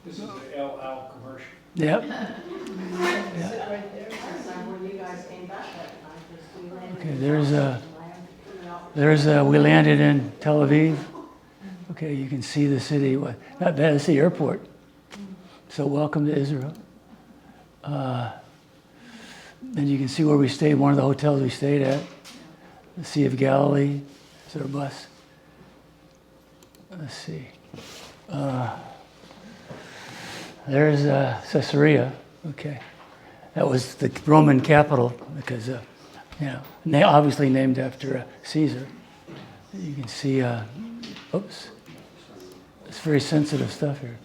This is the El Al commercial. Yep. Sit right there. That's when you guys came back that time, 'cause we landed Okay, in there's we landed in Tel Aviv. Okay, you can see the city. Not bad. It's the airport. So welcome to Israel. Then you can see where we stayed. One of the hotels we stayed at, the Sea of Galilee. Is there a bus? Let's see. There's Caesarea. Okay, that was the Roman capital because obviously named after Caesar. You can see. Oops, it's very sensitive stuff here.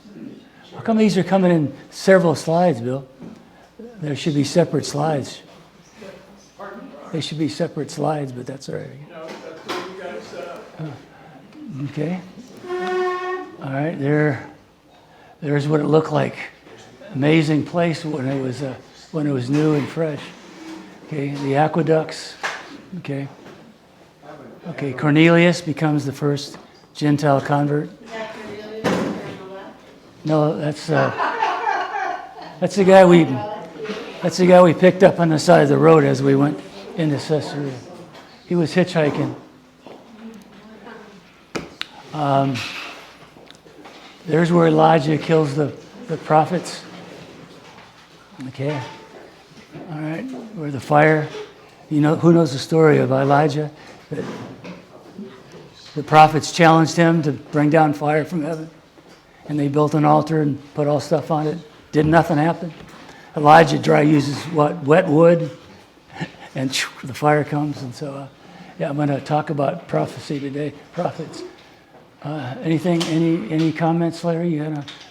How come these are coming in several slides, Bill? There should be separate slides. They should be separate slides, but that's all right. No, that's what you guys set up. Okay. All right, there's what it looked like. Amazing place when it was new and fresh. Okay, the aqueducts. Okay. Okay, Cornelius becomes the first Gentile convert. Is that Cornelius on the left? No, that's the guy we picked up on the side of the road as we went into Caesarea. He was hitchhiking. There's where Elijah kills the prophets. Okay. All right. Where the fire. You know, who knows the story of Elijah? The prophets challenged him to bring down fire from heaven. And they built an altar and put all stuff on it. Did nothing happen. Elijah uses what? Wet wood. And the fire comes. And so, I'm going to talk about prophecy today. Prophets. Any comments, Larry?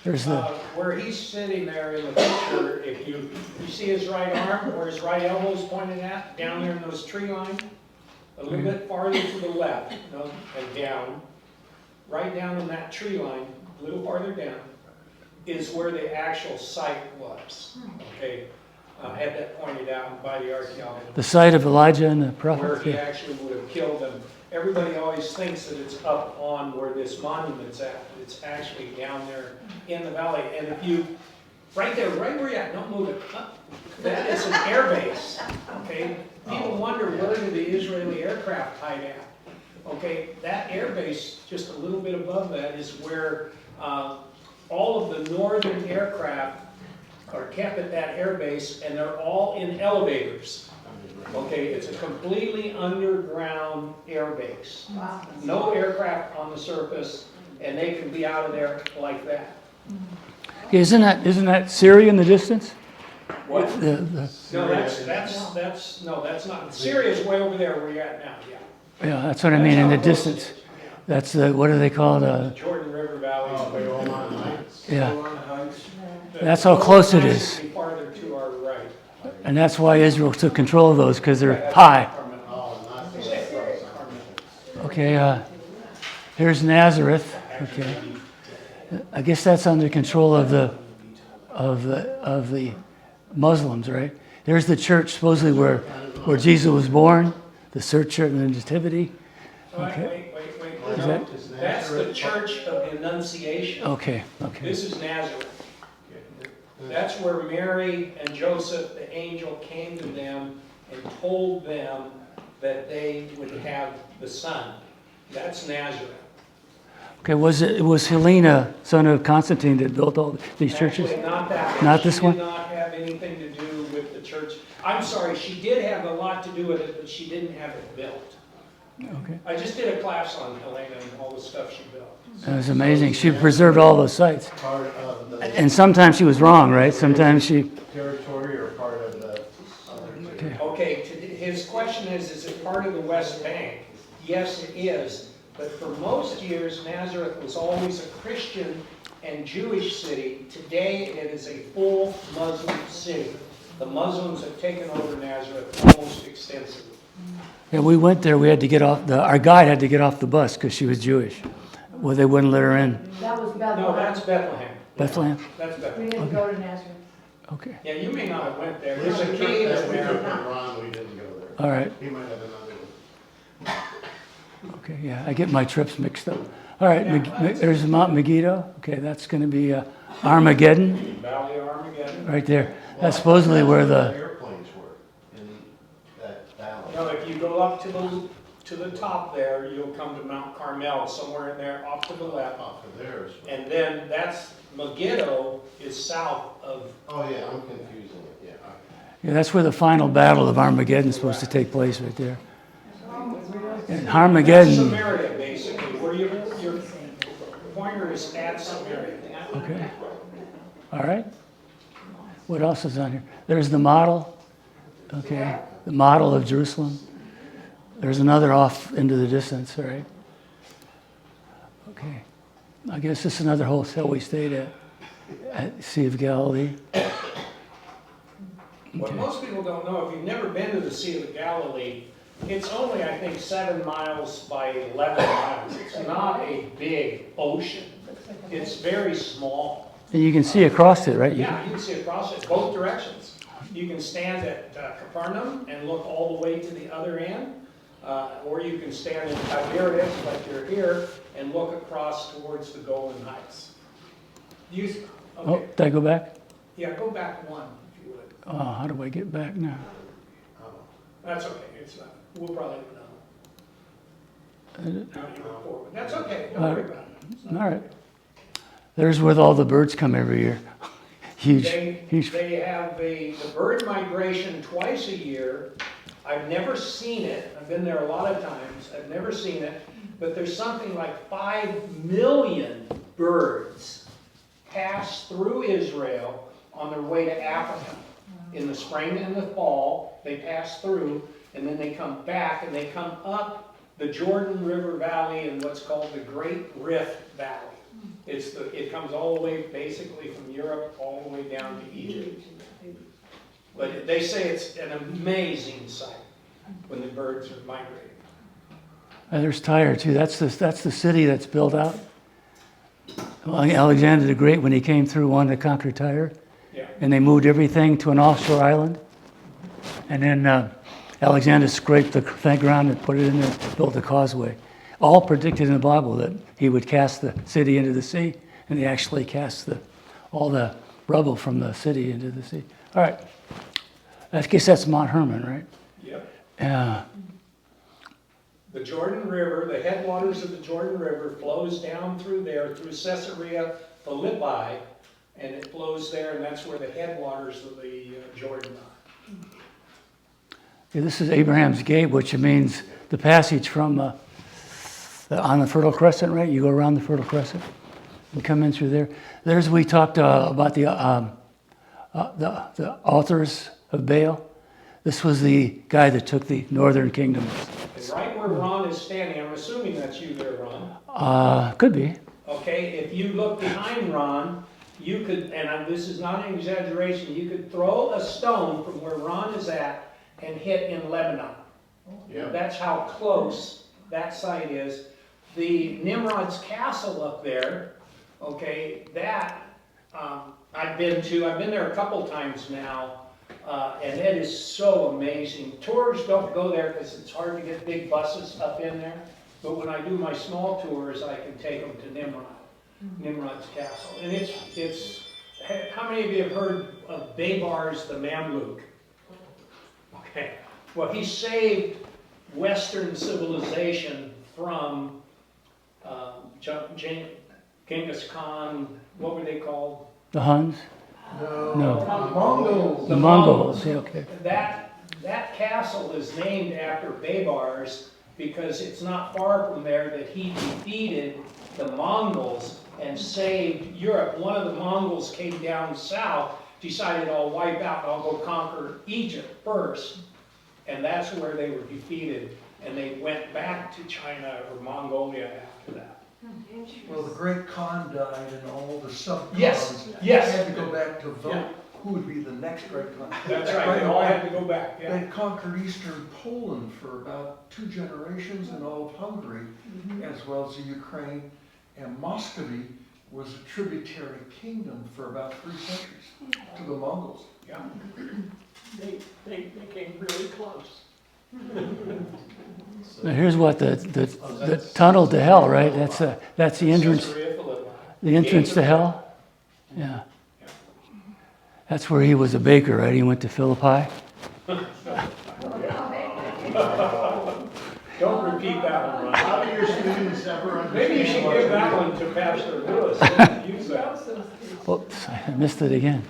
There's the Where he's sitting there in the picture, if you see his right arm, where his right elbow is pointed at, down there in those tree lines, a little bit farther to the left, and down, right down in that tree line, a little farther down, is where the actual site was. Okay, I had that pointed out by the archaeologist. the site of Elijah and the prophets. Where he actually would have killed them. Everybody always thinks that it's up on where this monument's at, but it's actually down there in the valley. And if you, right there, right where you're at, don't move it. That is an air base. Okay, people wonder where do the Israeli aircraft hide at. Okay, that air base, just a little bit above that, is where all of the northern aircraft are kept at that air base, and they're all in elevators. Okay, it's a completely underground air base. Wow. No aircraft on the surface, and they can be out of there like that. Okay, isn't that Syria in the distance? What? The- No, that's not. Syria's way over there where you're at now, yeah. yeah, that's what I mean in the distance. That's what do they call it? Jordan River Valley. Yeah, that's how close it is. Be farther to our right. And that's why Israel took control of those because they're high. Okay, here's Nazareth. Okay, I guess that's under control of the Muslims, right? There's the church supposedly where Jesus was born, the church of the Nativity. Okay. Wait. Is No, that's the Church of the Annunciation. Okay. This is Nazareth. That's where Mary and Joseph, the angel, came to them and told them that they would have the Son. That's Nazareth. Okay, it was Helena, son of Constantine, that built all these churches? Actually, not that one. Not this one? She did not have anything to do with the church. I'm sorry, she did have a lot to do with it, but she didn't have it built. Okay. I just did a class on Helena and all the stuff she built. That was amazing. She preserved all those sites. And sometimes she was wrong, right? Sometimes she... Territory or part of the... Okay. Okay, his question is it part of the West Bank? Yes, it is. But for most years, Nazareth was always a Christian and Jewish city. Today, it is a full Muslim city. The Muslims have taken over Nazareth almost extensively. Yeah, we went there. We had to get off. Our guide had to get off the bus because she was Jewish. Well, they wouldn't let her in. That was Bethlehem. No, that's Bethlehem. Bethlehem? That's We Bethlehem. didn't go to Nazareth. Okay. Yeah, you may not have went there. There's a cave in We there. took one wrong, we didn't go there. All right. He might have another one. Okay, yeah. I get my trips mixed up. All right, there's Mount Megiddo. Okay, that's going to be Armageddon, Valley of Armageddon. right there. That's supposedly where the, airplanes were in that valley. No, if you go up to the top there, you'll come to Mount Carmel, somewhere in there, off to the left. Off of theirs. And then that's, Megiddo is south of, Oh, yeah, I'm confusing it, yeah. yeah, that's where the final battle of Armageddon is supposed to take place, right there. And Armageddon, Samaria, basically, where your pointer is at Samaria. okay. All right. What else is on here? There's the model, okay, the model of Jerusalem. There's another off into the distance, all right? Okay. I guess this is another hotel we stayed at Sea of Galilee. What most people don't know, if you've never been to the Sea of Galilee, it's only, I think, 7 miles by 11 miles. It's not a big ocean. It's very small. And you can see across it, right? Yeah, you can see across it, both directions. You can stand at Capernaum and look all the way to the other end, or you can stand in Tiberias, like you're here, and look across towards the Golden Heights. Oh, Okay, did I go back? yeah, go back one, if you would. Oh, how do I get back now? That's okay, it's not, we'll probably know. No, you were forward. That's okay, don't worry about it. All right. There's where all the birds come every year. Huge, huge. They have the bird migration twice a year. I've never seen it. I've been there a lot of times. I've never seen it. But there's something like 5 million birds pass through Israel on their way to Africa. In the spring and the fall, they pass through, and then they come back, and they come up the Jordan River Valley in what's called the Great Rift Valley. It comes all the way, basically, from Europe all the way down to Egypt. But they say it's an amazing sight when the birds are migrating. There's Tyre too. That's the city that's built out. Well, Alexander the Great, when he came through, wanted to conquer Tyre, Yeah. and they moved everything to an offshore island. And then Alexander scraped the ground and put it in there, built a causeway. All predicted in the Bible that he would cast the city into the sea, and he actually cast all the rubble from the city into the sea. All right. I guess that's Mount Hermon, right? Yep. Yeah. The Jordan River, the headwaters of the Jordan River flows down through there, through Caesarea Philippi, and it flows there, and that's where the headwaters of the Jordan are. Yeah, this is Abraham's Gate, which means the passage from on the Fertile Crescent, right? You go around the Fertile Crescent and come in through there. There's we talked about the authors of Baal. This was the guy that took the northern kingdom. And right where Ron is standing, I'm assuming that's you there, Ron. Could be. Okay, if you look behind Ron, you could, and this is not an exaggeration, you could throw a stone from where Ron is at and hit in Lebanon. Yeah. That's how close that site is. The Nimrod's castle up there, okay, that I've been there a couple times now, and it is so amazing. Tours don't go there because it's hard to get big buses up in there, but when I do my small tours, I can take them to Nimrod's castle. And it's how many of you have heard of Baybars the Mamluk? Okay, well, he saved Western civilization from Genghis Khan. What were they called? The Huns? No. Mongols. The Mongols, yeah, okay. That castle is named after Baybars because it's not far from there that he defeated the Mongols and saved Europe. One of the Mongols came down south, decided I'll wipe out, I'll go conquer Egypt first. And that's where they were defeated. And they went back to China or Mongolia after that. Well, the Great Khan died and all the sub-Khans Yes. had to go back to vote Yeah. who would be the next Great Khan. That's right, they all had to go back, yeah. They conquered eastern Poland for about 2 generations and all of Hungary, as well as the Ukraine. And Muscovy was a tributary kingdom for about 3 centuries to the Mongols. Yeah. They came really close. Now here's what the tunnel to hell, right? That's the entrance, Caesarea Philippi. the entrance Gate to of hell. Yeah. That's where he was a baker, right? He went to Philippi. Don't repeat that one, Ron. How do your students ever understand? Maybe you should what give you're that doing? one to Pastor Lewis. Let him use that. Oops, I missed it again.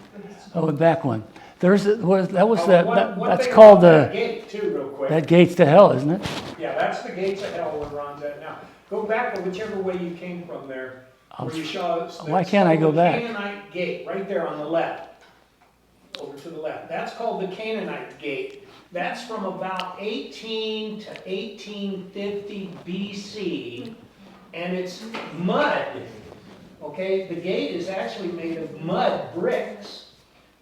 Oh, and back one. There's that was Oh, that. one That's thing called about that the gate too, real quick. that gates to hell, isn't it? Yeah, that's the gates of hell where Ron's at now. Go back to whichever way you came from there. Where you saw, Why can't I go the back? Canaanite gate, right there on the left. Over to the left. That's called the Canaanite gate. That's from about 18 to 1850 BC, and it's mud. Okay, the gate is actually made of mud bricks,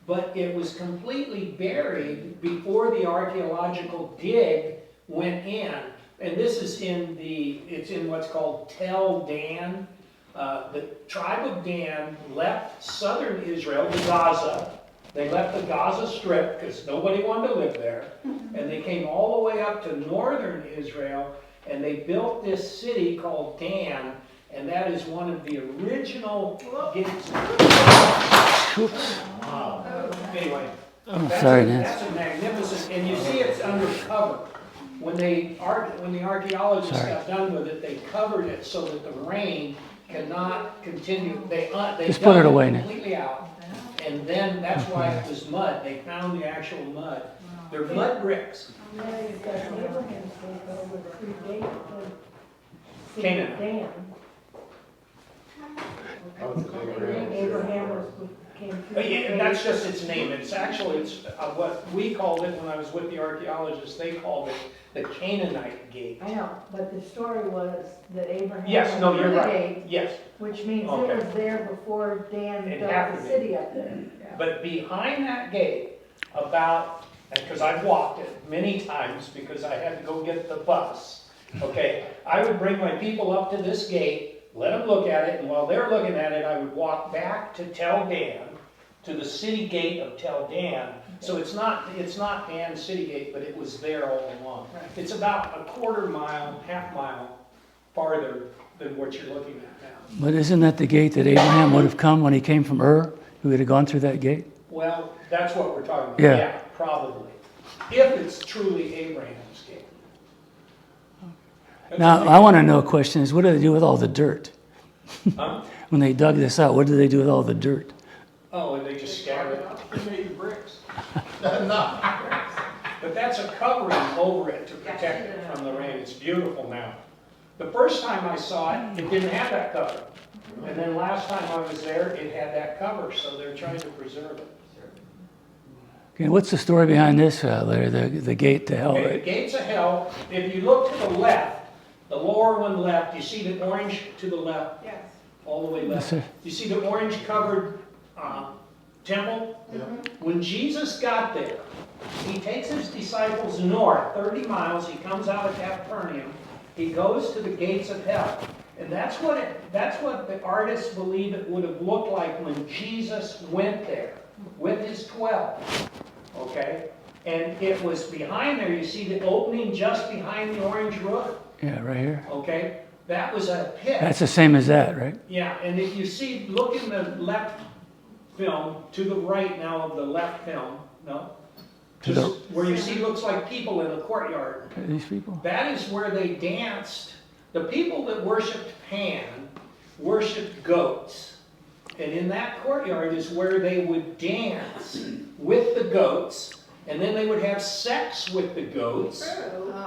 but it was completely buried before the archaeological dig went in. And this is it's in what's called Tel Dan. The tribe of Dan left southern Israel to Gaza. They left the Gaza Strip because nobody wanted to live there. And they came all the way up to northern Israel, and they built this city called Dan, and that is one of the original gates. Oops. Anyway, I'm sorry, Nancy. that's a magnificent, and you see it's under cover. When the archaeologists Sorry. got done with it, they covered it so that the rain cannot continue. They Just put it dug away now. completely out, and then that's why it was mud. They found the actual mud. They're mud bricks. And then you've got Abraham's gate over the three gates of Canaan. Dan. Oh, it's Abraham. Abraham came through. But yeah, that's just its name. It's what we called it when I was with the archaeologists. They called it the Canaanite gate. I know, but the story was that Abraham. Yes, went no, through you're the right. gate, Yes, which means Okay. it was there before Dan It built had the to be. city up there. but behind that gate, because I've walked it many times because I had to go get the bus. Okay, I would bring my people up to this gate, let them look at it, and while they're looking at it, I would walk back to Tel Dan, to the city gate of Tel Dan. So it's not Dan's city gate, but it was there all along. It's about a quarter mile, half mile farther than what you're looking at now. But isn't that the gate that Abraham would have come when he came from Ur? Who would have gone through that gate? Well, that's what we're talking about. Yeah. Probably. If it's truly Abraham's gate. That's Now, a I want to know a question is, what do they do with all the dirt? Huh? When they dug this out, what did they do with all the dirt? Oh, and they just scatter it. They made bricks. But that's a covering over it to protect it from the rain. It's beautiful now. The first time I saw it, it didn't have that cover. And then last time I was there, it had that cover, so they're trying to preserve it. Okay, what's the story behind this, Larry? The gate to hell, Okay, the right? gates of hell, if you look to the left, the lower one left, you see the orange to the left? Yes. All the way Yes, left. sir. You see the orange covered temple? Yeah. When Jesus got there, he takes his disciples north, 30 miles, he comes out of Capernaum, he goes to the gates of hell. And that's what the artists believe it would have looked like when Jesus went there with his 12. Okay? And it was behind there, you see the opening just behind the orange roof? Yeah, right here. Okay? That was a pit. That's the same as that, right? Yeah, and if you see, look in the left film, to the right now of the left film, no? To Just where you see looks like people in the courtyard. These people? That is where they danced. The people that worshipped Pan worshipped goats. And in that courtyard is where they would dance with the goats, and then they would have sex with the goats.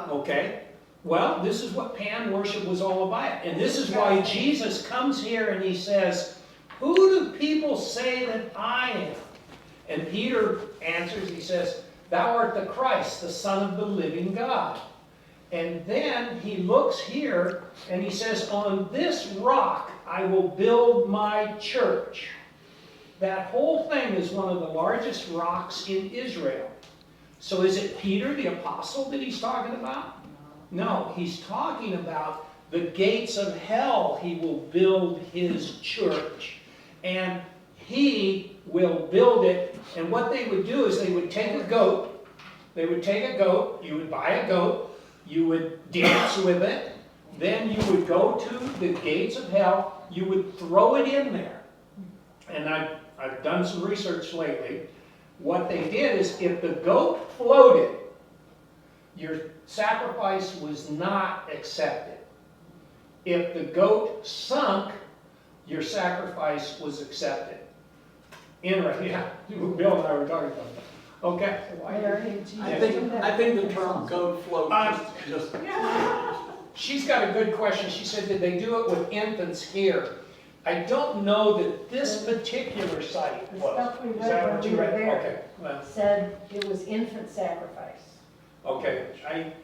Okay? Well, this is what Pan worship was all about. And this is why Jesus comes here and he says, "Who do people say that I am?" And Peter answers, he says, "Thou art the Christ, the Son of the living God." And then he looks here and he says, "On this rock I will build my church." That whole thing is one of the largest rocks in Israel. So is it Peter the apostle that he's talking about? No, he's talking about the gates of hell. He will build his church. And he will build it. And what they would do is they would take a goat They would take a goat, you would buy a goat, you would dance with it, then you would go to the gates of hell, you would throw it in there. And I've done some research lately. What they did is if the goat floated, your sacrifice was not accepted. If the goat sunk, your sacrifice was accepted. Interesting, yeah. Bill and I were talking about that. Okay. I think the term goat float just She's got a good question. She said, did they do it with infants here? I don't know that this particular site The was. stuff we Is read that when what we you were read? there. Okay, well, Said it was infant sacrifice. okay,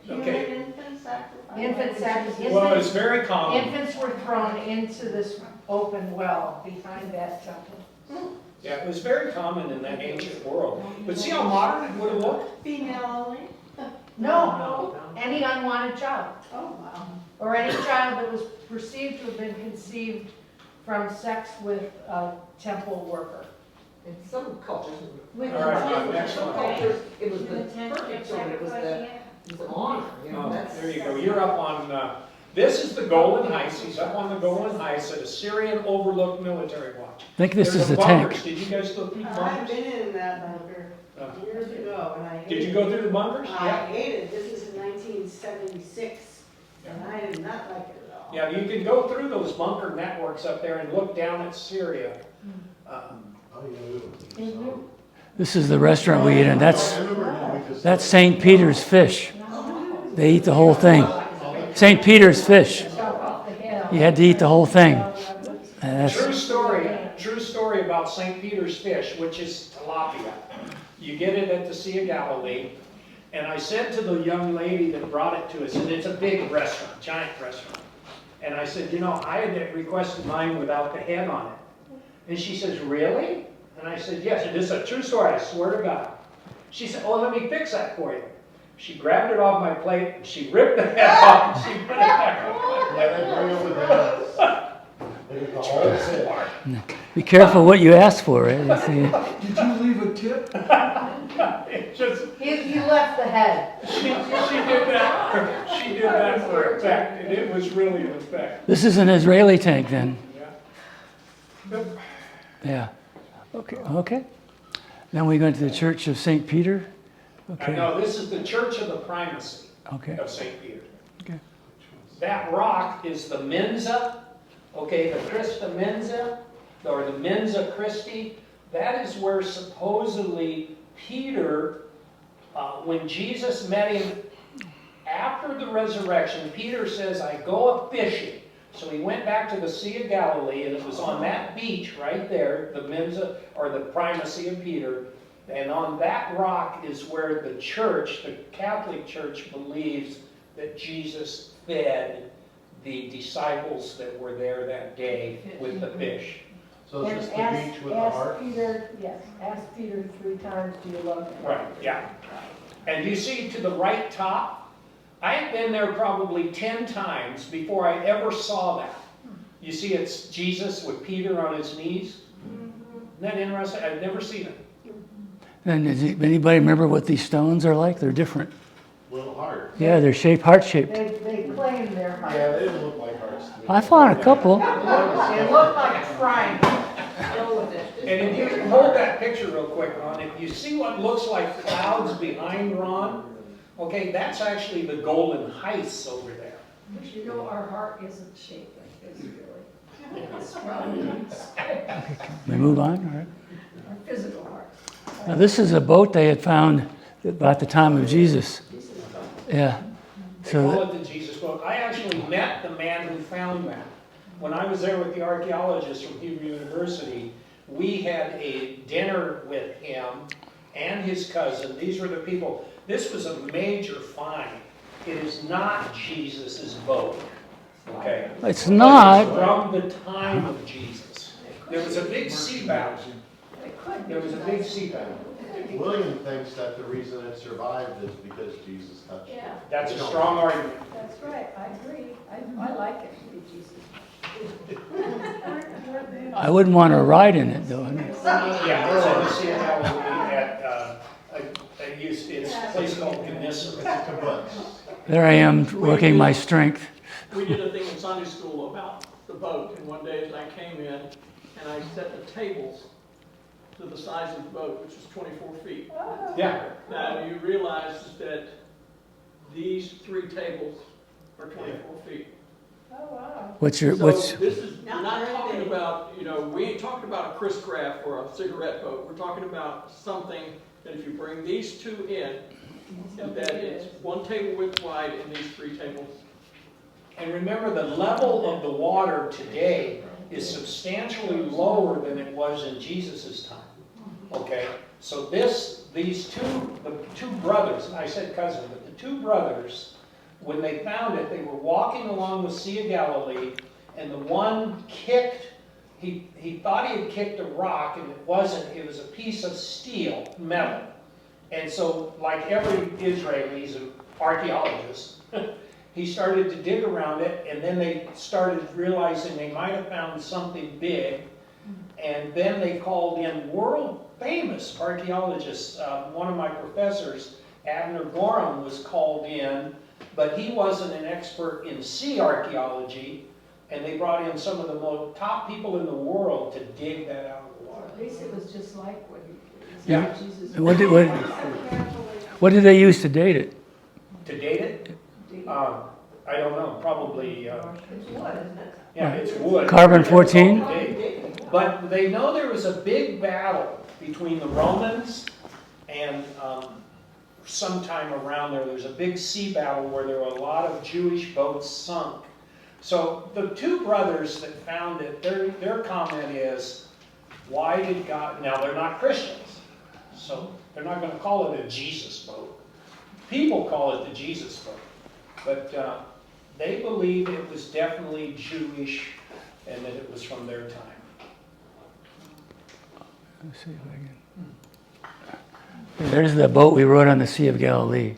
Human okay. infant sacrifice? Well, it's very common. Infants were thrown into this open well behind that temple. Yeah, it was very common in that ancient world. But see how modern it would have looked? Female only? No, any unwanted child. Oh, wow. Or any child that was perceived to have been conceived from sex with a temple worker. in some cultures, All right, next one. cultures, it was the perfect children, it was the honor, you know, Oh, that's. there you go. You're up on, this is the Golan Heights. He's up on the Golan Heights at a Syrian overlooked military watch. I think this There's is a the bunkers. tank. Did you guys go through the I've bunkers? been in that bunker years ago, and I hated it. Did you go through the bunkers? I Yeah. hated it. This is in 1976, and I did not like it at all. Yeah, you can go through those bunker networks up there and look down at Syria. Oh, yeah, we were- This is the restaurant we eat in. I remember now because. That's St. Peter's fish. They eat the whole thing. St. Peter's fish. You had to eat the whole thing. And True that's, story about St. Peter's fish, which is tilapia. You get it at the Sea of Galilee. And I said to the young lady that brought it to us, and it's a big restaurant, giant restaurant. And I said, you know, I had requested mine without the head on it. And she says, really? And I said, yes, it is a true story, I swear to God. She said, oh, let me fix that for you. She grabbed it off my plate, and she ripped the head off, and she put it back on my Yeah, they bring over the. They get the whole set. be careful what you ask for. Right? Did you leave a tip? It just, He left the head. she did that for effect, and it was really an effect. This is an Israeli tank then. Yeah. Yeah. Okay. Okay. Then we go to the Church of St. Peter. Okay. No, this is the Church of the Primacy Okay. of St. Peter. Okay. That rock is the Mensa, okay, the Christa Mensa, or the Mensa Christi. That is where supposedly Peter, when Jesus met him after the resurrection, Peter says, I go a fishing. So he went back to the Sea of Galilee, and it was on that beach right there, the Mensa, or the Primacy of Peter. And on that rock is where the church, the Catholic Church, believes that Jesus fed the disciples that were there that day with the fish. So it's And just the beach with the heart? Ask Peter 3 times, do you love me? Right, yeah. And you see to the right top, I had been there probably 10 times before I ever saw that. You see it's Jesus with Peter on his knees. Isn't that interesting? I've never seen it. And does anybody remember what these stones are like? They're different. Little heart. Yeah, they're shaped, heart-shaped. They claim their heart. Yeah, they didn't look like hearts to me. I found a couple. They look like a triangle. Go with it. And if you can hold that picture real quick, Ron, if you see what looks like clouds behind Ron, okay, that's actually the Golan Heights over there. But you know, our heart isn't shaped like this, really. It's probably We move on, all right? our physical heart. Now, this is a boat they had found about the time of Jesus. Yeah. They So, call it the Jesus boat. I actually met the man who found that. When I was there with the archaeologists from Hebrew University, we had a dinner with him and his cousin. These were the people. This was a major find. It is not Jesus' boat. Okay? it's not. From the time of Jesus. There was a big sea battle. There was a big sea battle. William thinks that the reason it survived is because Jesus touched it. Yeah, That's a strong argument. that's right, I agree. I like it to be Jesus. I wouldn't want to ride in it, though. Yeah, it's in the Sea of Galilee it's a place called Gennesaret. Kibbutz. There I am working my strength. We did a thing in Sunday school about the boat, and one day as I came in, and I set the tables to the size of the boat, which was 24 feet. Yeah, Now, you realize that these 3 tables are 24 feet. Oh, wow. What's your, So what's, this is Not not very talking big. about, we ain't talking about a Chris Craft or a cigarette boat. We're talking about something that if you bring these 2 in, that it's 1 table width wide and these 3 tables. and remember, the level of the water today is substantially lower than it was in Jesus' time. Okay, so these the 2 brothers, I said cousin, but the 2 brothers, when they found it, they were walking along the Sea of Galilee, and the one kicked, he thought he had kicked a rock, and it wasn't, it was a piece of steel, metal. And so, like every Israeli, he's an archaeologist, he started to dig around it, and then they started realizing they might have found something big, and then they called in world-famous archaeologists. One of my professors, Abner Gorham, was called in, but he wasn't an expert in sea archaeology, and they brought in some of the most top people in the world to dig that out of the water. At least it was just like what Yeah. Jesus. what did they use to date it? To date it? I don't know, probably, It's wood, isn't it? yeah, it's wood. Carbon 14? But they know there was a big battle between the Romans and sometime around there's a big sea battle where there were a lot of Jewish boats sunk. So the 2 brothers that found it, their comment is, why did God, now they're not Christians, so they're not going to call it a Jesus boat. People call it the Jesus boat. But they believe it was definitely Jewish and that it was from their time. Let's see if I can. There's the boat we rode on the Sea of Galilee.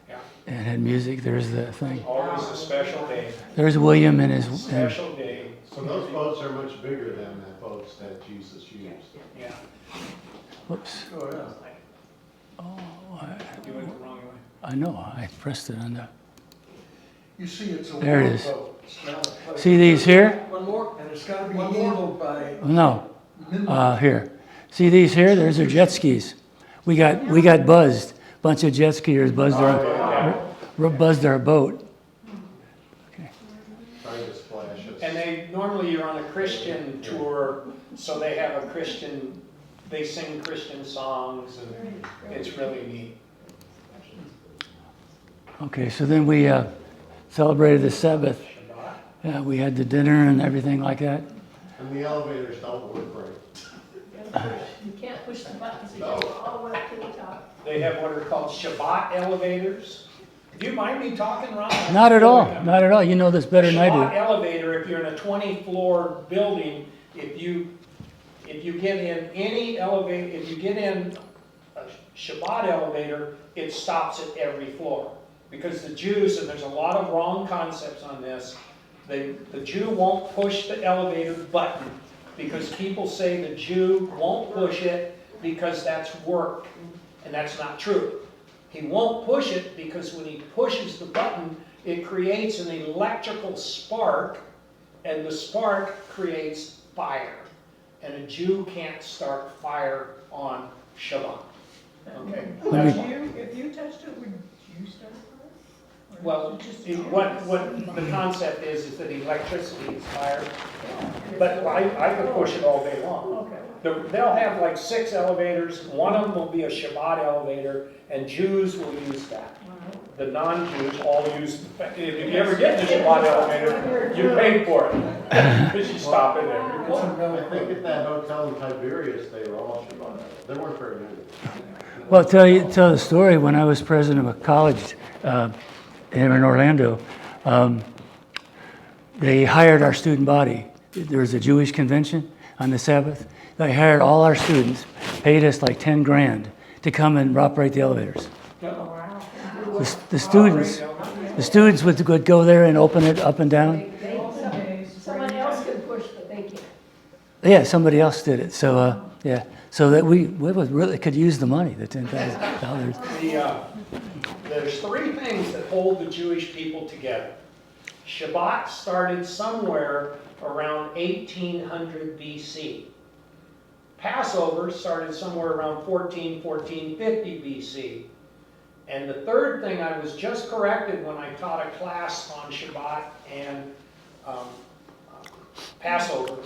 Yeah. And had music. There's the thing. Always a special day. There's William and his. And, Special day. So those boats are much bigger than the boats that Jesus used. Yeah. whoops. Oh, yeah. Oh, You went the wrong way. I know. I pressed it on the. You see, it's a There it is. boat. It's not a- See these here? One more? And it's gotta be One more? handled by No. midnight. Here. See these here? There's our jet skis. We got buzzed. Bunch of jet skiers buzzed our boat. Trying to splash us. And normally you're on a Christian tour, so they have a Christian, they sing Christian songs, and it's really neat. Okay, so then we celebrated the Sabbath. Shabbat. We had the dinner and everything like that. And the elevators don't work right. You can't push the buttons, you No. go all the way up to the top. They have what are called Shabbat elevators. Do you mind me talking, Ron? Not at all. Not at all. You know this better than I Shabbat do. elevator, if you're in a 20-floor building, if you get in any elevator, if you get in a Shabbat elevator, it stops at every floor. Because the Jews, and there's a lot of wrong concepts on this, the Jew won't push the elevator button because people say the Jew won't push it because that's work, and that's not true. He won't push it because when he pushes the button, it creates an electrical spark, and the spark creates fire. And a Jew can't start fire on Shabbat. Okay? That's why. If you touched it, would you start fire? Well, what the concept is that electricity is fire, but I could push it all day long. Okay. They'll have like 6 elevators, one of them will be a Shabbat elevator, and Jews will use that. The non-Jews all use, if you ever get in a Shabbat elevator, you pay for it, because you stop in every It's one. a no I think at that hotel in Tiberias, they were all Shabbat. They weren't very many. Well, tell the story. When I was president of a college in Orlando, they hired our student body. There was a Jewish convention on the Sabbath. They hired all our students, paid us like 10 grand to come and operate the elevators. The students would go there and open it up and down. Someone else can push, but they can't. Yeah, somebody else did it. So yeah, so that we would really could use the money, the $10,000. There's three things that hold the Jewish people together. Shabbat started somewhere around 1800 BC. Passover started somewhere around 1450 BC. And the third thing, I was just corrected when I taught a class on Shabbat and Passover.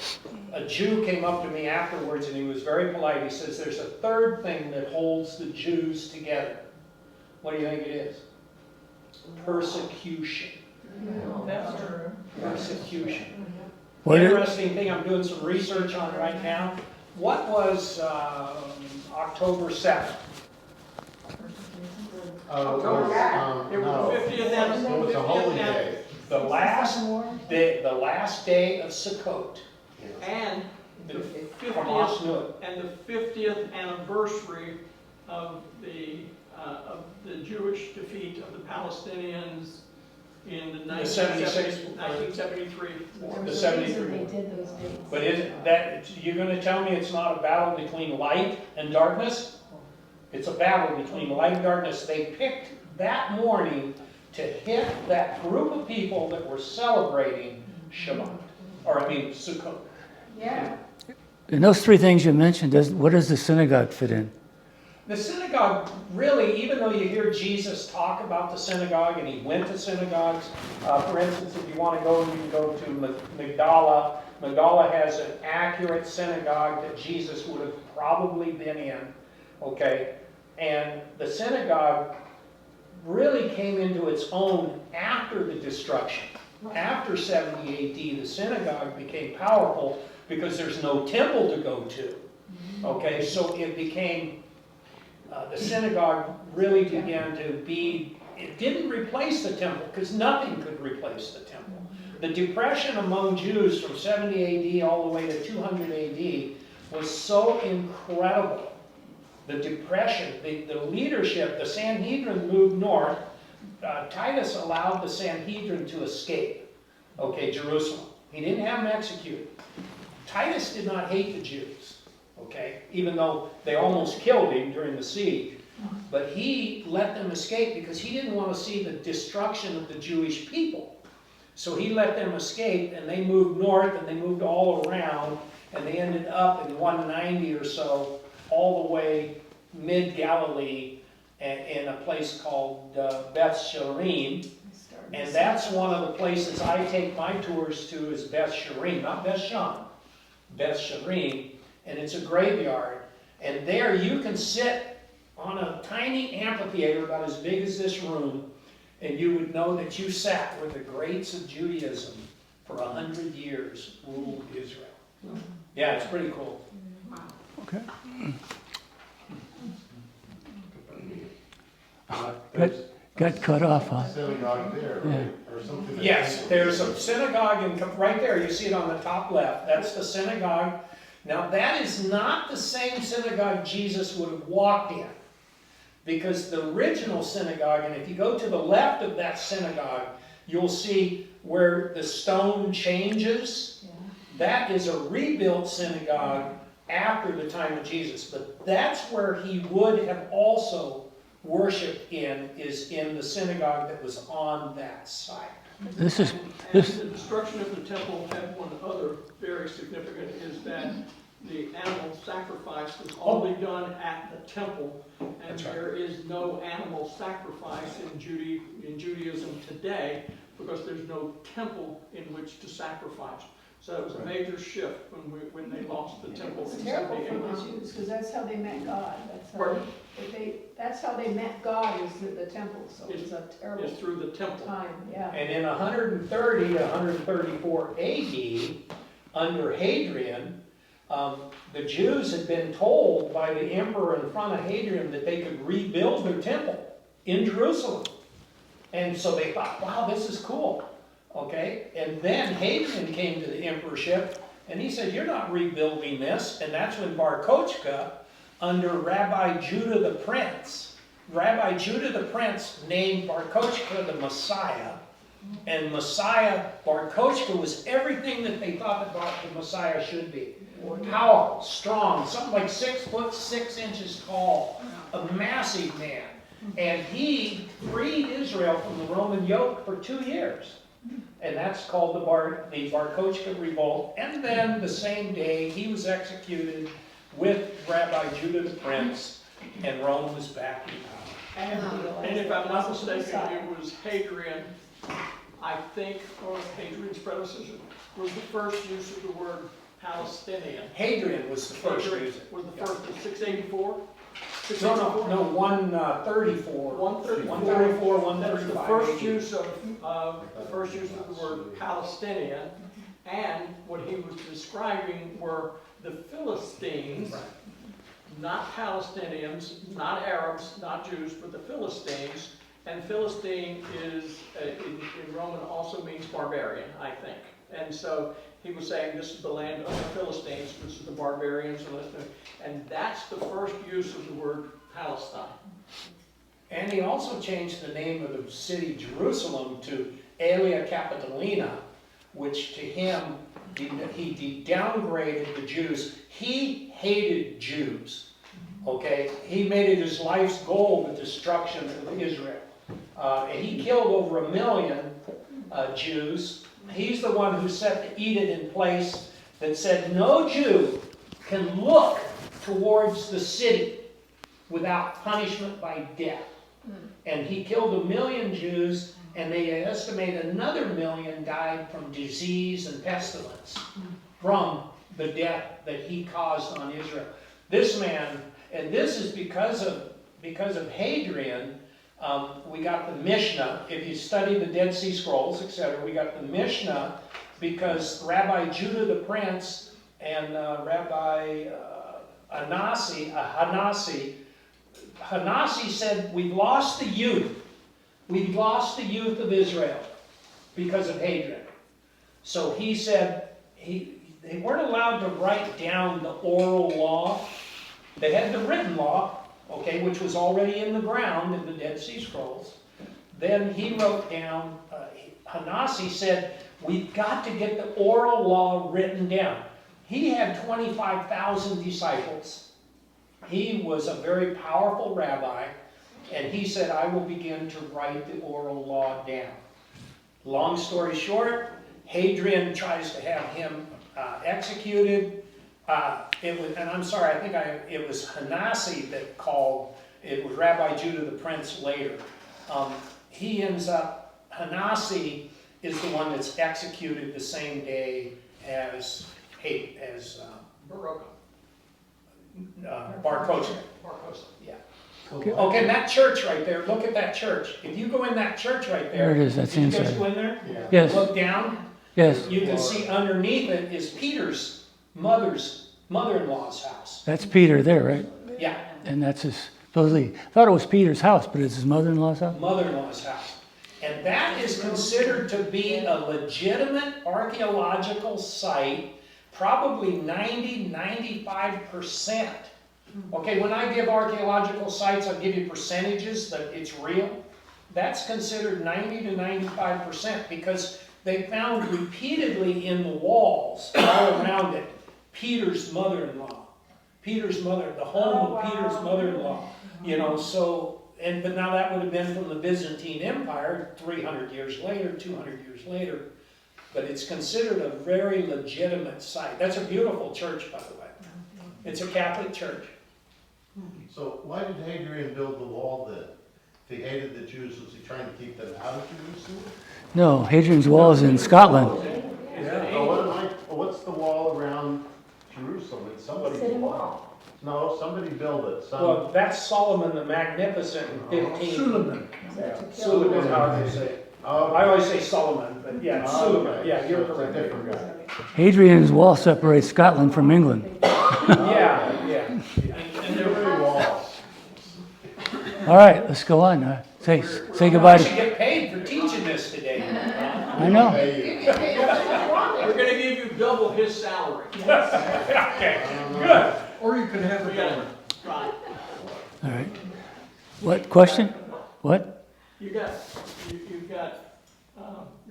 A Jew came up to me afterwards and he was very polite. He says, there's a third thing that holds the Jews together. What do you think it is? Persecution. That's true. Persecution. What did- Interesting thing I'm doing some research on right now. What was October 7th? It was No, the 50th it was a holy day. The last day of Sukkot. And The the Hamas 50th, knew it. and the 50th anniversary of the Jewish defeat of the Palestinians in the 1973 war. There The was a 73 reason war. they did those dates. But isn't that, you're going to tell me it's not a battle between light and darkness? It's a battle between light and darkness. They picked that morning to hit that group of people that were celebrating Shabbat, Sukkot. Yeah. In those three things you mentioned, what does the synagogue fit in? The synagogue, really, even though you hear Jesus talk about the synagogue, and he went to synagogues, for instance, if you want to go, you can go to Magdala. Magdala has an accurate synagogue that Jesus would have probably been in, okay? And the synagogue really came into its own after the destruction. After 70 AD, the synagogue became powerful because there's no temple to go to, okay? So it became... the synagogue really began to be, it didn't replace the temple because nothing could replace the temple. The depression among Jews from 70 AD all the way to 200 AD was so incredible. The depression, the leadership, the Sanhedrin moved north. Titus allowed the Sanhedrin to escape, okay, Jerusalem. He didn't have them executed. Titus did not hate the Jews. Okay, even though they almost killed him during the siege. But he let them escape because he didn't want to see the destruction of the Jewish people. So he let them escape, and they moved north, and they moved all around, and they ended up in 190 or so, all the way mid-Galilee, in a place called Beth Sherim. And that's one of the places I take my tours to is Beth Sherim, not Beth Shan, Beth Sherim. And it's a graveyard. And there you can sit on a tiny amphitheater about as big as this room, and you would know that you sat where the greats of Judaism for 100 years ruled Israel. Yeah, it's pretty cool. Okay. Got cut off, huh? Synagogue there, right? Or something. Yes, there's a synagogue right there. You see it on the top left. That's the synagogue. Now that is not the same synagogue Jesus would have walked in. Because the original synagogue, and if you go to the left of that synagogue, you'll see where the stone changes. That is a rebuilt synagogue after the time of Jesus. But that's where he would have also worshipped is in the synagogue that was on that site. This is And this. the destruction of the temple had one other very significant, is that the animal sacrifice was only done at the temple, and That's right. there is no animal sacrifice in Judaism today because there's no temple in which to sacrifice. So it was a major shift when they lost the temple It's in terrible 70 for AD. the Jews, because that's how they met God. Pardon? That's how they met God, is through the temple, so it's a terrible Is through the temple. time, yeah. And in 130 to 134 AD, under Hadrian, the Jews had been told by the emperor in front of Hadrian that they could rebuild their temple in Jerusalem. And so they thought, wow, this is cool. Okay? And then Hadrian came to the emperorship, and he said, you're not rebuilding this. And that's when Bar Kochba, under Rabbi Judah the Prince named Bar Kochba the Messiah, And Messiah, Bar Kochba, was everything that they thought about the Messiah should be. Powerful, strong, something like 6'6" tall, a massive man. And he freed Israel from the Roman yoke for 2 years. And that's called the Bar Kochba revolt. And then the same day he was executed with Rabbi Judah the Prince, and Rome was back in power. And if I'm not mistaken, it was Hadrian, I think, or Hadrian's predecessor, was the first use of the word Palestinian. Hadrian was the first to use it. Was the first in 684? No, 134. 134. 134, That's the 135. first use of the word Palestinian, and what he was describing were the Philistines, Right. not Palestinians, not Arabs, not Jews, but the Philistines. And Philistine is, in Roman, also means barbarian, I think. And so he was saying this is the land of the Philistines, this is the barbarians, and that's the first use of the word Palestine. And he also changed the name of the city Jerusalem to Aelia Capitolina, which to him, he downgraded the Jews. He hated Jews, okay? He made it his life's goal, the destruction of Israel. And he killed over 1 million Jews. He's the one who set the edict in place that said no Jew can look towards the city without punishment by death. And he killed 1 million Jews, and they estimate another 1 million died from disease and pestilence from the death that he caused on Israel. This man, and this is because of Hadrian. We got the Mishnah. If you study the Dead Sea Scrolls, etc., we got the Mishnah because Rabbi Judah the Prince and Rabbi Hanasi said, we've lost the youth. We've lost the youth of Israel because of Hadrian. So he said they weren't allowed to write down the oral law. They had the written law, okay, which was already in the ground in the Dead Sea Scrolls. Then he wrote down, Hanasi said, we've got to get the oral law written down. He had 25,000 disciples. He was a very powerful rabbi, and he said, I will begin to write the oral law down. Long story short, Hadrian tries to have him executed. And I'm sorry, I think it was Hanasi that called, it was Rabbi Judah the Prince later. He ends up, Hanasi is the one that's executed the same day as Bar Kochba. Yeah. Okay, that church right there, look at that church. If you go in that church right there. There it is, that's did you guys inside. go in there? Yeah. Yes, Look down. yes, You can see underneath it is Peter's mother-in-law's house. that's Peter there, right? Yeah, And that's his, supposedly, thought it was Peter's house, but it's his mother-in-law's house? mother-in-law's house. And that is considered to be a legitimate archaeological site, probably 90–95%. Okay, when I give archaeological sites, I'll give you percentages that it's real. That's considered 90–95% because they found repeatedly in the walls all around it Peter's mother-in-law. Peter's mother, the home of Peter's mother-in-law. You know, so, but now that would have been from the Byzantine Empire 300 years later, 200 years later. But it's considered a very legitimate site. That's a beautiful church, by the way. It's a Catholic church. So why did Hadrian build the wall then? If he hated the Jews, was he trying to keep them out of Jerusalem? No, Hadrian's Wall is in Scotland. What's the wall around Jerusalem? It's somebody's wall. No, somebody built it. Well, that's Solomon the Magnificent in 15. Suleiman. Suleiman, however you say it. I always say Solomon, but yeah, it's Suleiman. okay. Yeah, you're So it's a correct. different guy. Hadrian's Wall separates Scotland from England. Yeah, yeah. And there Three walls. All right, let's go on. Say goodbye I should to, get paid for teaching this today. I know. Hey, We're going to give you double his salary. Okay, good. Or you could have a donor. Right. All right. What question? What? You've got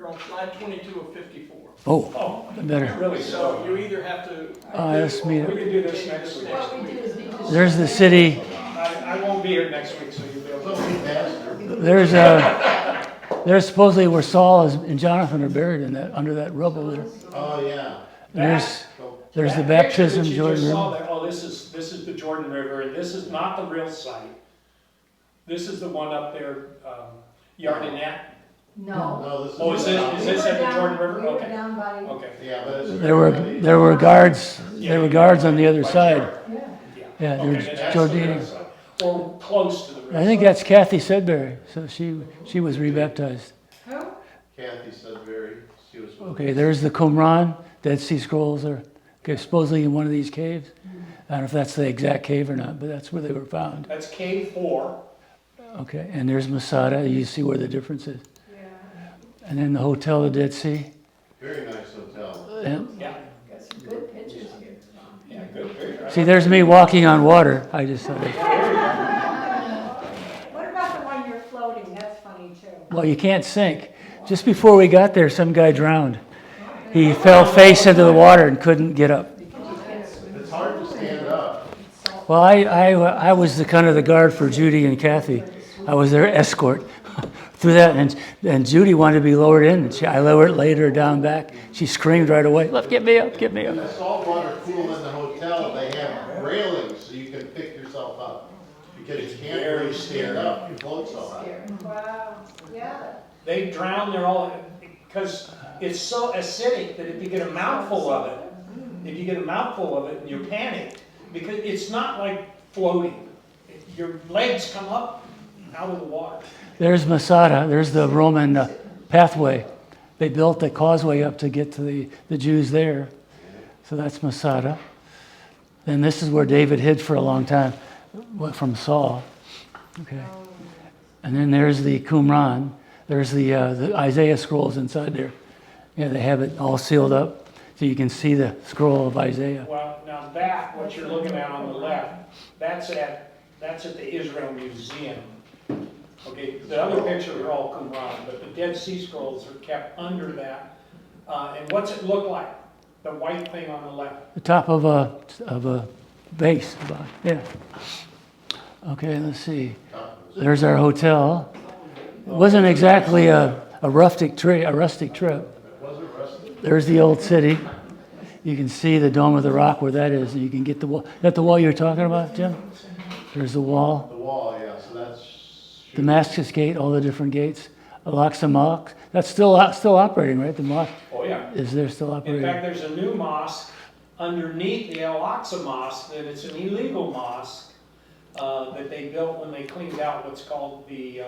You're on slide 22 of 54. Oh, Oh, better. really So slow. you either have to. Let's meet We up. can do this next week. What we do is need to. There's the city. I won't be here next week, so you'll be able So to. we pastor. There's supposedly where Saul and Jonathan are buried in that, under that rubble there. Oh, yeah. There's the That picture baptism, that you Jordan just saw River. there, oh, this is the Jordan River, and this is not the real site. This is the one up there, Yardenette. No. No, this is. Oh, is this at the Jordan River? We were Okay. down by, Okay. Yeah, but it's. There were guards. There were guards on the other side. yeah. Yeah, Okay, they're then that's the real Jordanian. site. Or close to the real I think site. that's Kathy Sedbury. So she was rebaptized. Who? Kathy Sudbury, she was. Okay, there's the Qumran. Dead Sea Scrolls are okay, supposedly in one of these caves. I don't know if that's the exact cave or not, but that's where they were found. That's cave 4. Okay, and there's Masada. You see where the difference is. Yeah. And then the Hotel of Dead Sea. Very nice hotel. And Yeah, Got some good pictures here. yeah, good picture. see, there's me walking on water. I just thought, What about the one you're floating? That's funny too. well, you can't sink. Just before we got there, some guy drowned. He fell face into the water and couldn't get up. It's hard to stand up. Well, I was the kind of the guard for Judy and Kathy. I was their escort through that, and Judy wanted to be lowered in. And I laid her down back. She screamed right away, "Get me up, get me In up." the saltwater pool in the hotel, they have railings so you can pick yourself up. Because you can't really stand up, you float so high. Wow, yeah. They drown there all, because it's so acidic that if you get a mouthful of it, and you're panicked, because it's not like floating. Your legs come up out of the water. There's Masada. There's the Roman pathway. They built a causeway up to get to the Jews there. So that's Masada. And this is where David hid for a long time from Saul. Okay. And then there's the Qumran. There's the Isaiah scrolls inside there. Yeah, they have it all sealed up, so you can see the scroll of Isaiah. Well, now that, what you're looking at on the left, that's at the Israel Museum. Okay, the other pictures are all Qumran, but the Dead Sea Scrolls are kept under that. And what's it look like? The white thing on the left. The top of a base. Yeah. Okay, let's see. There's our hotel. It wasn't exactly a rustic trip. There's the old city. You can see the Dome of the Rock where that is. You can get the wall. Is that the wall you're talking about, Jim? There's the wall. The wall, yeah, so that's. Damascus Gate, all the different gates. Al-Aqsa Mosque. That's still operating, right? The mosque Oh, yeah. is there still In operating? fact, there's a new mosque underneath the Al-Aqsa Mosque, that it's an illegal mosque that they built when they cleaned out what's called the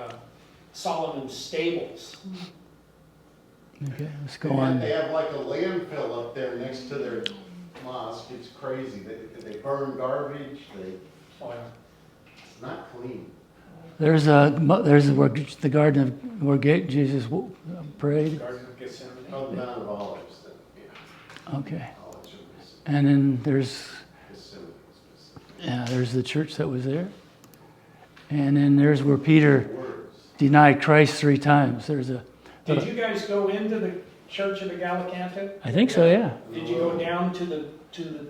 Solomon's Stables. Okay, let's go on. They have like a landfill up there next to their mosque, it's crazy, they burn garbage, Oh, yeah. it's not clean. There's where the Garden of where Jesus prayed. Garden of Gethsemane. Oh, the Mount of Olives, then, yeah. Okay, Olives are and then there's Gethsemane. there's the church that was there, and then there's where Peter Words. denied Christ 3 times. There's a. Did you guys go into the Church of the Gallicanto? I think so, yeah. Did you go down to the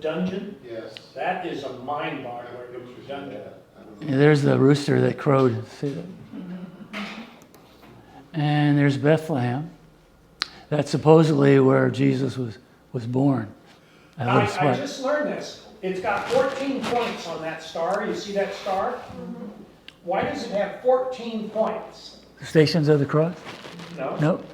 dungeon? Yes. That is a mind boggler, the dungeon. Yeah, there's the rooster that crowed. See that? And there's Bethlehem. That's supposedly where Jesus was born. That I little spot. just learned this. It's got 14 points on that star. You see that star? Why does it have 14 points? Stations of the Cross? No. Nope.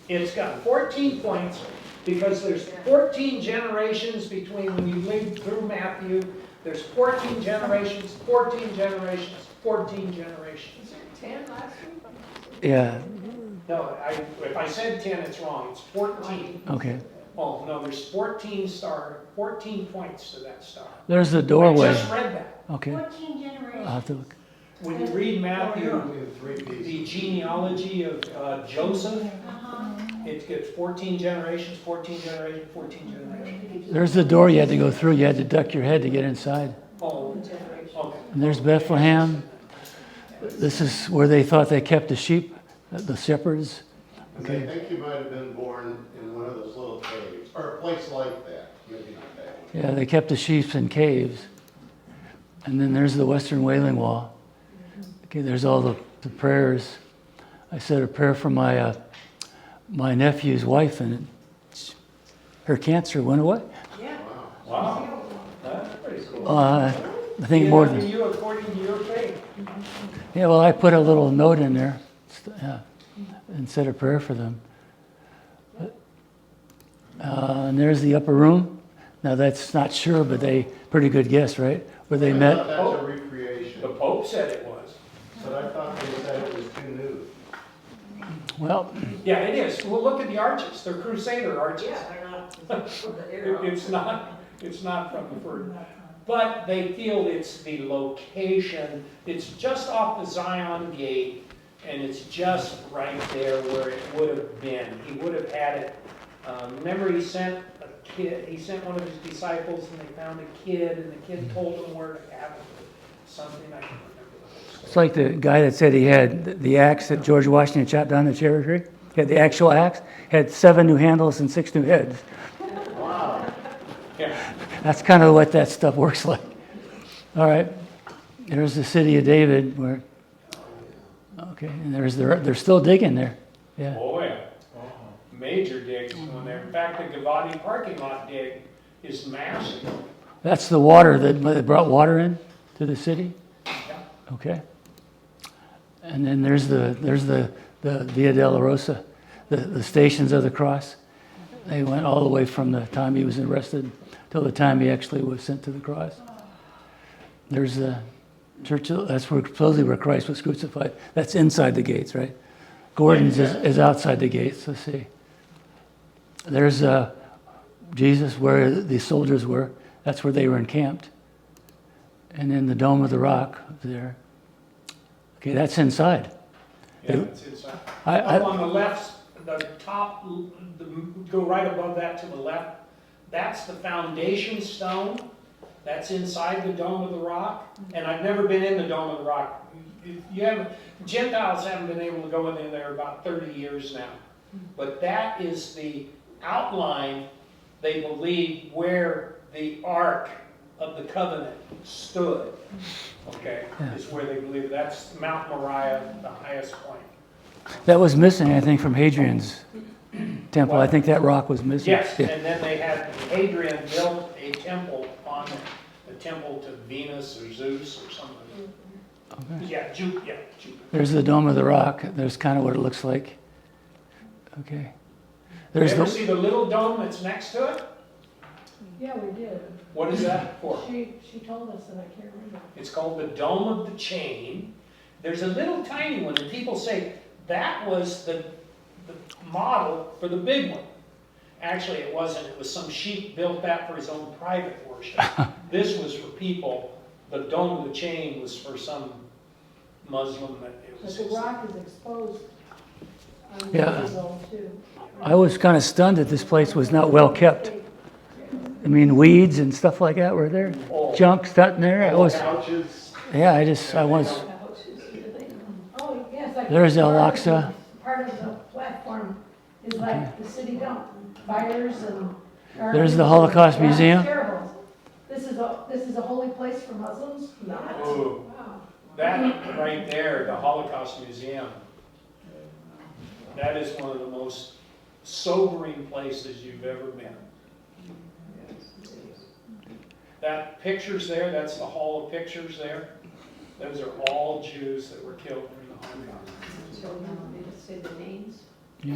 It's got 14 points because there's 14 generations between when you lived through Matthew. There's 14 generations, 14 generations, 14 generations. Was there 10 last week? Yeah, No, if I said 10, it's wrong. It's 14. okay. Oh, no, there's 14 points to that star. There's the I doorway. just read that. Okay, 14 generations. I'll have to look. When you read Matthew, Only the 3 pieces. the genealogy of Joseph, it gets 14 generations, 14 generations, 14 generations. There's the door you had to go through. You had to duck your head to get inside. Oh, okay. And there's Bethlehem. This is where they thought they kept the sheep, the shepherds. And I think you might have been born in one of those little caves, or a place like that, maybe not that one. Yeah, they kept the sheep in caves. And then there's the Western Wailing Wall. Okay, there's all the prayers. I said a prayer for my my nephew's wife, and her cancer went away. Yeah. Wow, that's pretty cool. I think more Give than, you according to your faith. yeah, well, I put a little note in there and said a prayer for them. And there's the upper room. Now that's not sure, but pretty good guess, right? Where they I met. thought that was a recreation, The Pope said it was. but I thought they said it was too new. Well, Yeah, it is. Well, look at the arches. They're Crusader arches. Yeah, they're not. It's not from the first. But they feel it's the location. It's just off the Zion Gate, and it's just right there where it would have been. He would have had it. Remember, he sent a kid. He sent one of his disciples, and they found a kid, and the kid told them where to have it. Something I can't remember. it's like the guy that said he had the axe that George Washington chopped down the cherry tree. He had the actual axe, had 7 new handles and 6 new heads. Wow. Yeah. That's kind of what that stuff works like. All right, there's the city of David where, okay, and they're still digging there. Yeah, Oh, yeah. Major digs going there. In fact, the Gavati parking lot dig is massive. that's the water that brought water in to the city. Okay, and then there's the Via Dolorosa, the Stations of the Cross. They went all the way from the time he was arrested till the time he actually was sent to the cross. There's the church. That's supposedly where Christ was crucified. That's inside the gates, right? Gordon's is outside the gates. Let's see. There's Jesus, where the soldiers were. That's where they were encamped. And then the Dome of the Rock there. Okay, that's inside. Yeah, it's inside. I- Up on the left, the top, go right above that to the left. That's the foundation stone. That's inside the Dome of the Rock. And I've never been in the Dome of the Rock. Gentiles haven't been able to go in there about 30 years now. But that is the outline, they believe, where the Ark of the Covenant stood. Okay, is where they believe. That's Mount Moriah, the highest point. That was missing, I think, from Hadrian's temple. I think that rock was missing. Yes, Yeah. and then they had, Hadrian built a temple on it, a temple to Venus or Zeus or something. Okay. Yeah, Jupiter. There's the Dome of the Rock. There's kind of what it looks like. Okay. You There's ever the see the little dome that's next to it? Yeah, we did. What is that for? She told us, and I can't remember. It's called the Dome of the Chain. There's a little tiny one, and people say that was the model for the big one. Actually, it wasn't. It was some sheik built that for his own private worship. This was for people. The Dome of the Chain was for some Muslim that it But was. the rock is exposed on Yeah. the zone too. I was kind of stunned that this place was not well kept. I mean, weeds and stuff like that were there. Oh. Junk stuff in there. It was, Couches. yeah, I was, Oh, yes. like There's part of Al-Aqsa. the- Part of the platform is like the city dump, fires and. There's the Holocaust Yeah, it's Museum. terrible. This is a holy place for Muslims? Not. Ooh. Wow. That right there, the Holocaust Museum, that is one of the most sobering places you've ever been. That pictures there, that's the Hall of Pictures there. Those are all Jews that were killed in the Holocaust. So you want me to say the names? yeah.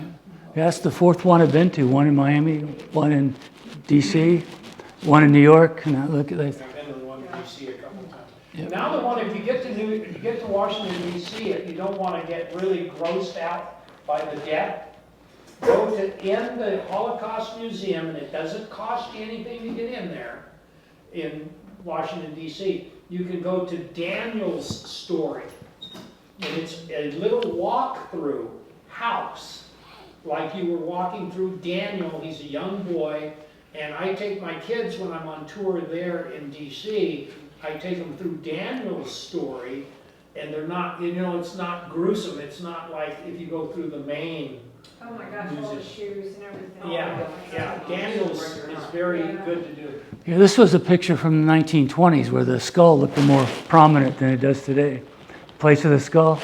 That's the fourth one I've been to. One in Miami, one in DC, one in New York. And I look at that. I've been to the one in DC a couple times. Yep. Now the one, if you get to Washington DC, if you don't want to get really grossed out by the death, go to in the Holocaust Museum, and it doesn't cost you anything to get in there, in Washington DC. You can go to Daniel's story, and it's a little walk-through house, like you were walking through Daniel. He's a young boy, and I take my kids when I'm on tour there in DC. I take them through Daniel's story, and they're not, it's not gruesome. It's not like if you go through the main Oh my gosh, all the shoes and everything. Yeah, Daniel's is very good to do. Yeah, this was a picture from the 1920s where the skull looked more prominent than it does today. Place of the skull.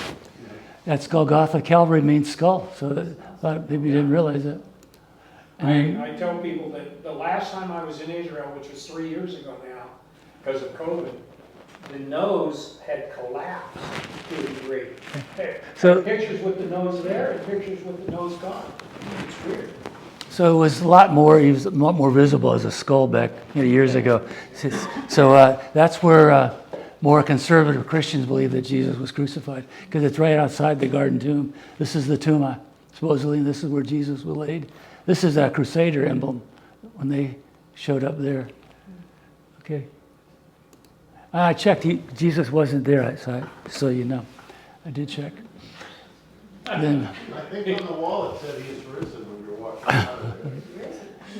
That's Golgotha. Calvary means skull, so a lot of people didn't realize that. I tell people that the last time I was in Israel, which was 3 years ago now, because of COVID, the nose had collapsed to a degree. So- Pictures with the nose there and pictures with the nose gone. It's weird. So it was a lot more. He was a lot more visible as a skull back years ago. So that's where more conservative Christians believe that Jesus was crucified, because it's right outside the garden tomb. This is the tomb, supposedly, and this is where Jesus was laid. This is a Crusader emblem when they showed up there. Okay. I checked. Jesus wasn't there, so you know. I did check. Then, I think on the wall it said he is risen when you were walking out of there.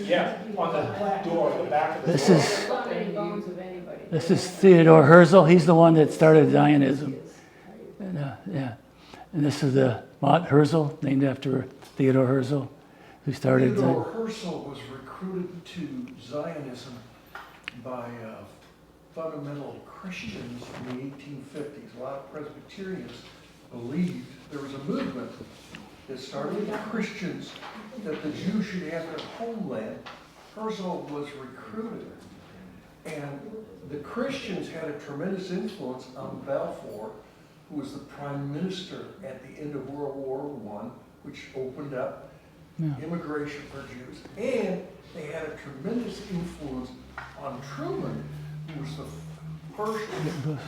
Yeah, on the door, the back of the door. this is Not many bones of anybody. This is Theodore Herzl. He's the one that started Zionism. And, yeah. And this is the Mount Herzl, named after Theodore Herzl, who started. Theodore Herzl was recruited to Zionism by fundamental Christians in the 1850s. A lot of Presbyterians believed there was a movement that started with Christians that the Jews should have their homeland. Herzl was recruited. And the Christians had a tremendous influence on Balfour, who was the prime minister at the end of World War I, which opened up immigration for Jews. And they had a tremendous influence on Truman, who was the first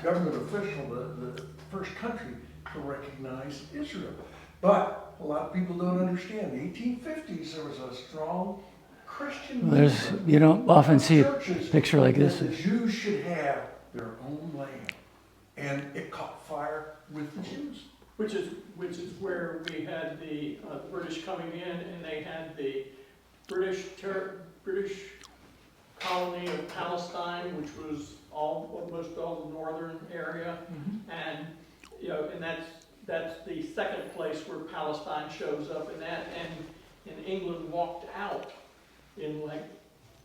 government official, the first country to recognize Israel. But a lot of people don't understand. In the 1850s, there was a strong Christian movement. You don't often see a Churches picture like this. that the Jews should have their own land. And it caught fire with the Jews. Which is where we had the British coming in, and they had the British colony of Palestine, which was almost all the northern area, and and that's the second place where Palestine shows up in that, and England walked out in like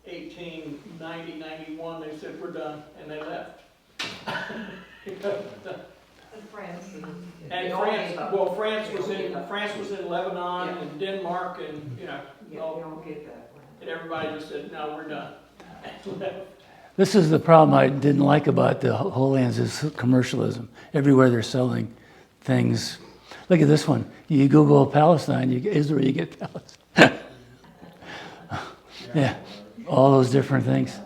1890, 91. They said we're done, and they left. And France. And France was in Lebanon and Denmark and, and everybody just said, no, we're done. And left. This is the problem I didn't like about the Holy Lands is commercialism. Everywhere they're selling things. Look at this one. You Google Palestine, you get Israel, you get Palestine. Yeah, all those different things.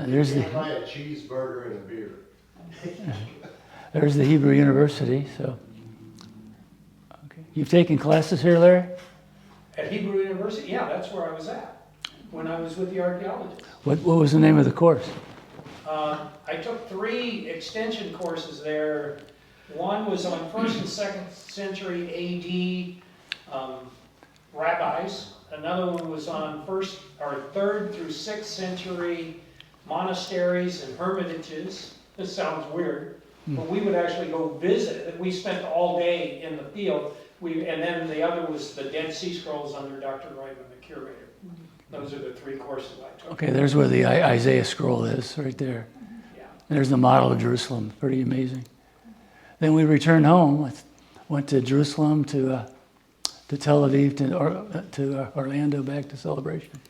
There's You the can't buy a cheeseburger and a beer. there's the Hebrew University. So, okay. You've taken classes here, Larry? At Hebrew University, yeah, that's where I was at when I was with the archaeologists. What was the name of the course? I took 3 extension courses there. One was on 1st and 2nd century AD rabbis. Another one was on 1st or 3rd through 6th century monasteries and hermitages. This sounds weird, but we would actually go visit. We spent all day in the field. And then the other was the Dead Sea Scrolls under Dr. Reutemann, the curator. Those are the 3 courses I took. Okay, there's where the Isaiah scroll is, right there. Yeah. There's the model of Jerusalem. Pretty amazing. Then we returned home. Went to Jerusalem, to Tel Aviv, to Orlando, back to Celebration.